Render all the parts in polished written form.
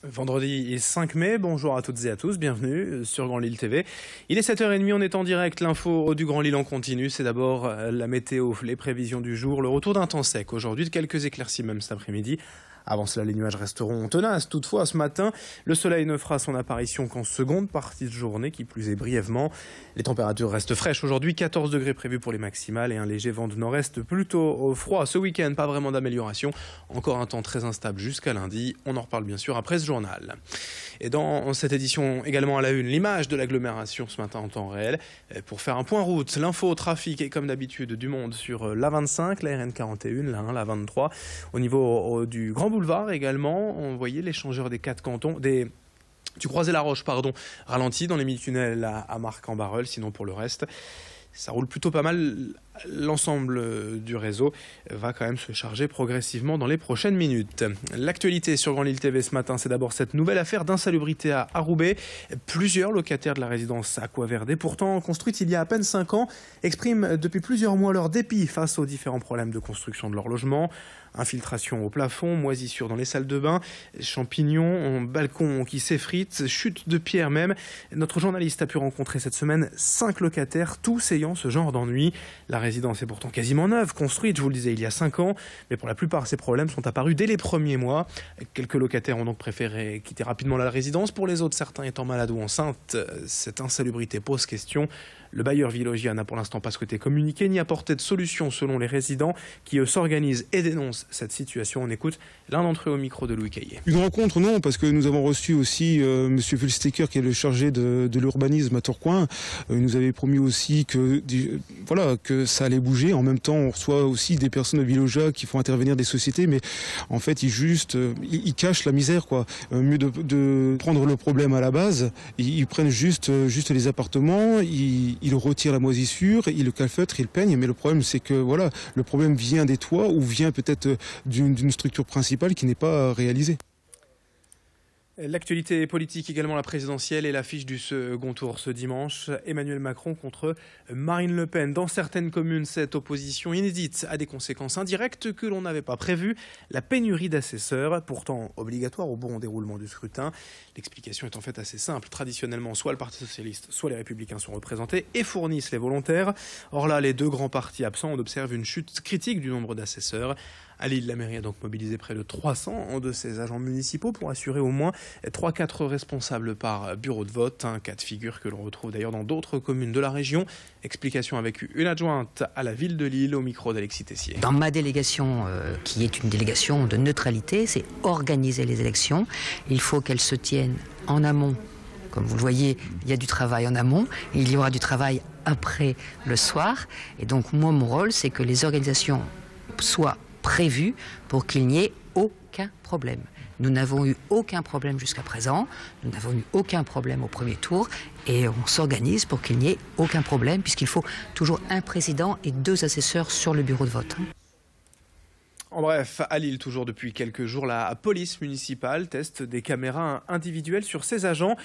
Vendredi 5 mai, bonjour à toutes et à tous, bienvenue sur Grand Lille TV. Il est 7h30, on est en direct, l'info du Grand Lille en continu. C'est d'abord la météo, les prévisions du jour, le retour d'un temps sec aujourd'hui, de quelques éclaircies même cet après-midi. Avant cela, les nuages resteront tenaces. Toutefois, ce matin, le soleil ne fera son apparition qu'en seconde partie de journée, qui plus est brièvement. Les températures restent fraîches aujourd'hui, 14 degrés prévus pour les maximales et un léger vent de nord-est plutôt froid. Ce week-end, pas vraiment d'amélioration. Encore un temps très instable jusqu'à lundi. On en reparle bien sûr après ce journal. Et dans cette édition, également à la une, l'image de l'agglomération ce matin en temps réel. Pour faire un point route, l'info, trafic et comme d'habitude du monde sur l'A25, la RN41, la 1, la 23. Au niveau du Grand Boulevard également, on voyait l'échangeur des 4 cantons, du Croisé-la-Roche, ralenti dans les mini-tunnels à Marc-en-Barœul. Sinon pour le reste, ça roule plutôt pas mal. L'ensemble du réseau va quand même se charger progressivement dans les prochaines minutes. L'actualité sur Grand Lille TV ce matin, c'est d'abord cette nouvelle affaire d'insalubrité à Roubaix. Plusieurs locataires de la résidence Aquaverde, pourtant construite il y a à peine 5 ans, expriment depuis plusieurs mois leur dépit face aux différents problèmes de construction de leur logement. Infiltration au plafond, moisissures dans les salles de bain, champignons, balcons qui s'effritent, chute de pierre même. Notre journaliste a pu rencontrer cette semaine 5 locataires, tous ayant ce genre d'ennui. La résidence est pourtant quasiment neuve, construite, je vous le disais, il y a 5 ans. Mais pour la plupart, ces problèmes sont apparus dès les premiers mois. Quelques locataires ont donc préféré quitter rapidement la résidence. Pour les autres, certains étant malades ou enceintes, cette insalubrité pose question. Le bailleur Villogia n'a pour l'instant pas souhaité communiquer ni apporter de solution selon les résidents qui eux s'organisent et dénoncent cette situation. On écoute l'un d'entre eux au micro de Louis Caillé. Une rencontre, non, parce que nous avons reçu aussi Monsieur Fulstecker, qui est le chargé de l'urbanisme à Tourcoing. Il nous avait promis aussi que ça allait bouger. En même temps, on reçoit aussi des personnes de Villogia qui font intervenir des sociétés, mais en fait, ils cachent la misère, quoi. Mieux de prendre le problème à la base, ils prennent juste les appartements, ils retirent la moisissure, ils le calfeutrent, ils le peignent, mais le problème c'est que le problème vient des toits ou vient peut-être d'une structure principale qui n'est pas réalisée. L'actualité politique également, la présidentielle et l'affiche du second tour ce dimanche. Emmanuel Macron contre Marine Le Pen. Dans certaines communes, cette opposition inédite a des conséquences indirectes que l'on n'avait pas prévues. La pénurie d'assesseurs, pourtant obligatoire au bon déroulement du scrutin. L'explication est en fait assez simple. Traditionnellement, soit le Parti socialiste, soit les Républicains sont représentés et fournissent les volontaires. Or là, les deux grands partis absents, on observe une chute critique du nombre d'assesseurs. À Lille, la mairie a donc mobilisé près de 300 de ses agents municipaux pour assurer au moins 3-4 responsables par bureau de vote. Un cas de figure que l'on retrouve d'ailleurs dans d'autres communes de la région. Explication avec une adjointe à la ville de Lille au micro d'Alexis Tessier. Dans ma délégation, qui est une délégation de neutralité, c'est organiser les élections. Il faut qu'elles se tiennent en amont. Comme vous le voyez, il y a du travail en amont, et il y aura du travail après le soir. Et donc moi, mon rôle, c'est que les organisations soient prévues pour qu'il n'y ait aucun problème. Nous n'avons eu aucun problème jusqu'à présent, nous n'avons eu aucun problème au premier tour, et on s'organise pour qu'il n'y ait aucun problème, puisqu'il faut toujours un président et 2 assesseurs sur le bureau de vote. En bref, à Lille, toujours depuis quelques jours, la police municipale teste des caméras individuelles sur ses agents.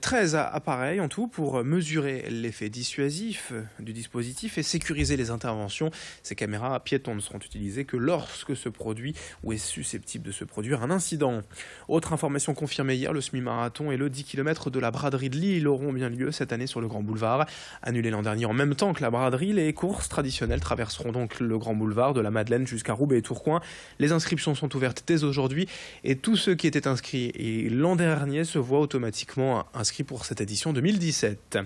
13 appareils en tout pour mesurer l'effet dissuasif du dispositif et sécuriser les interventions. Ces caméras piétons ne seront utilisées que lorsque se produit ou est susceptible de se produire un incident. Autre information confirmée hier, le semi-marathon et le 10 km de la braderie de Lille auront bien lieu cette année sur le Grand Boulevard. Annulé l'an dernier en même temps que la braderie, les courses traditionnelles traverseront donc le Grand Boulevard de la Madeleine jusqu'à Roubaix et Tourcoing. Les inscriptions sont ouvertes dès aujourd'hui et tous ceux qui étaient inscrits l'an dernier se voient automatiquement inscrits pour cette édition 2017.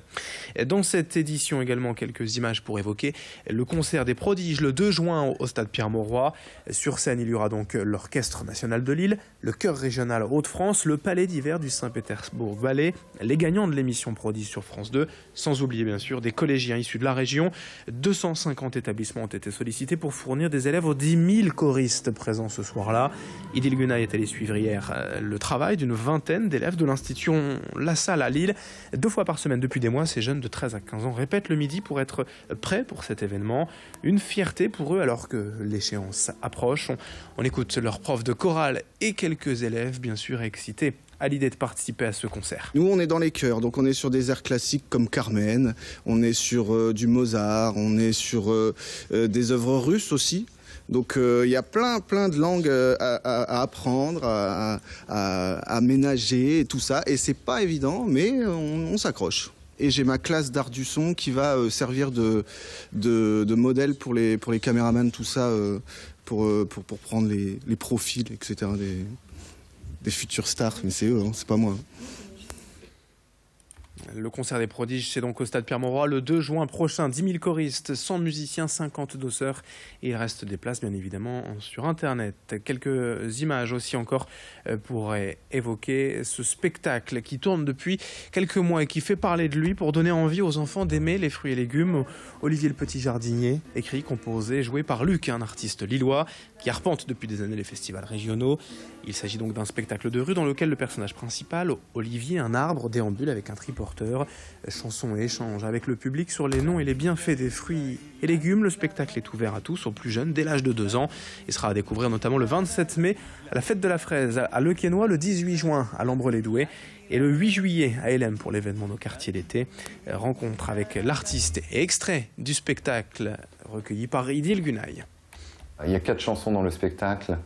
Dans cette édition également, quelques images pour évoquer le concert des prodiges le 2 juin au stade Pierre-Mauroy. Sur scène, il y aura donc l'Orchestre national de Lille, le Chœur régional Hauts-de-France, le Palais d'hiver du Saint-Pétersbourg Ballet, les gagnants de l'émission Prodiges sur France 2, sans oublier bien sûr des collégiens issus de la région. 250 établissements ont été sollicités pour fournir des élèves aux 10 000 choristes présents ce soir-là. Idil Gunay est allé suivre hier le travail d'une vingtaine d'élèves de l'institution La Salle à Lille. 2 fois par semaine depuis des mois, ces jeunes de 13 à 15 ans répètent le midi pour être prêts pour cet événement. Une fierté pour eux alors que l'échéance approche. On écoute leur prof de chorale et quelques élèves bien sûr excités à l'idée de participer à ce concert. Nous, on est dans les chœurs, donc on est sur des airs classiques comme Carmen, on est sur du Mozart, on est sur des œuvres russes aussi. Donc il y a plein de langues à apprendre, à ménager, et tout ça. Et c'est pas évident, mais on s'accroche. Et j'ai ma classe d'art du son qui va servir de modèle pour les caméramans, tout ça, pour prendre les profils, etc. des futurs stars. Mais c'est eux, hein, c'est pas moi. Le concert des prodiges, c'est donc au stade Pierre-Mauroy le 2 juin prochain. 10 000 choristes, 100 musiciens, 50 danseurs. Et il reste des places, bien évidemment, sur Internet. Quelques images aussi encore pour évoquer ce spectacle qui tourne depuis quelques mois et qui fait parler de lui pour donner envie aux enfants d'aimer les fruits et légumes. Olivier le Petit Jardinier, écrit, composé, joué par Luc, un artiste lillois qui arpente depuis des années les festivals régionaux. Il s'agit donc d'un spectacle de rue dans lequel le personnage principal, Olivier, un arbre, déambule avec un triporteur. Chansons et échanges avec le public sur les noms et les bienfaits des fruits et légumes. Le spectacle est ouvert à tous, aux plus jeunes, dès l'âge de 2 ans. Il sera à découvrir notamment le 27 mai à la Fête de la Fraise à Le Quesnoy, le 18 juin à l'Ambre-les-Doués et le 8 juillet à Hélène pour l'événement Nos quartiers d'été. Rencontre avec l'artiste et extrait du spectacle recueilli par Idil Gunaï. Il y a 4 chansons dans le spectacle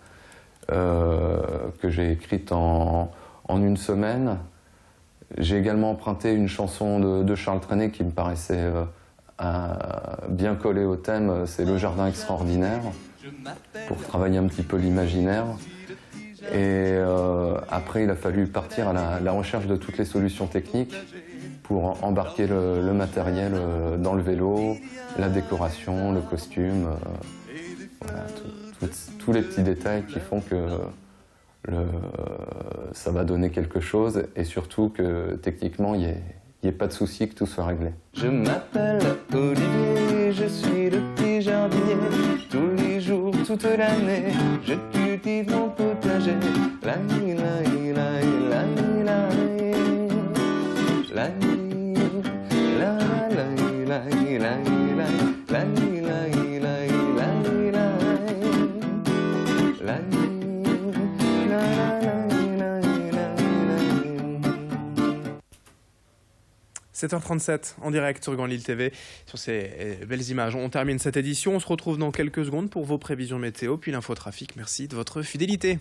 que j'ai écrites en une semaine. J'ai également emprunté une chanson de Charles Trenet qui me paraissait bien collée au thème, c'est Le Jardin extraordinaire, pour travailler un petit peu l'imaginaire. Et après, il a fallu partir à la recherche de toutes les solutions techniques pour embarquer le matériel dans le vélo, la décoration, le costume, voilà, tous les petits détails qui font que ça va donner quelque chose et surtout que techniquement il n'y ait pas de souci, que tout soit réglé. Je m'appelle Olivier, je suis le petit jardinier. Tous les jours, toute l'année, je cultive mon potager. La la la la la la la « 7h37 en direct sur Grand Lille TV sur ces belles images. On termine cette édition. On se retrouve dans quelques secondes pour vos prévisions météo puis l'infotrafic. Merci de votre fidélité.